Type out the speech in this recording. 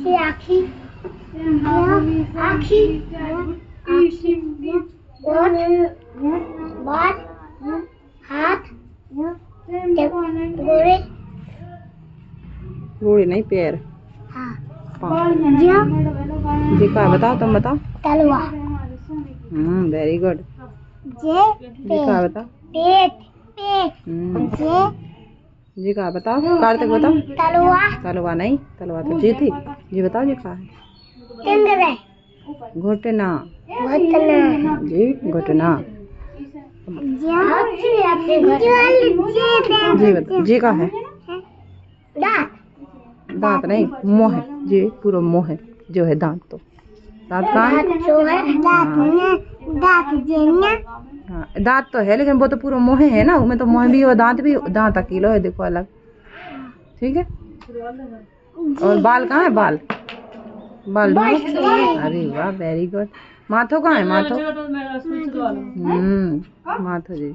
से आखी आखी बात हाथ घोड़े घोड़े नहीं पैर। हाँ जी का बताओ, तुम बताओ। तलवार वेरी गुड। जे जी का बताओ। पेट पेट जे जी का बताओ। कार्तिक बताओ। तलवार तलवा नहीं, तलवा तो जी थी। जी बताओ जी का है। तिंगरे घुटना। घुटना जी घुटना। जी बताओ। जी का है। दांत दांत नहीं, मुंह है जी, पूरा मुंह है जो है दांत। तो दांत कहाँ है? जो है दांत जेना हाँ दांत तो है, लेकिन वो तो पूरा मुंह है ना, उसमें तो मुंह भी और दांत भी, दांत अकेलो है देखो अलग। ठीक है। और बाल कहाँ है? बाल बाल ढूंढो। अरे वाह वेरी गुड। माथो कहाँ है? माथो माथो जी।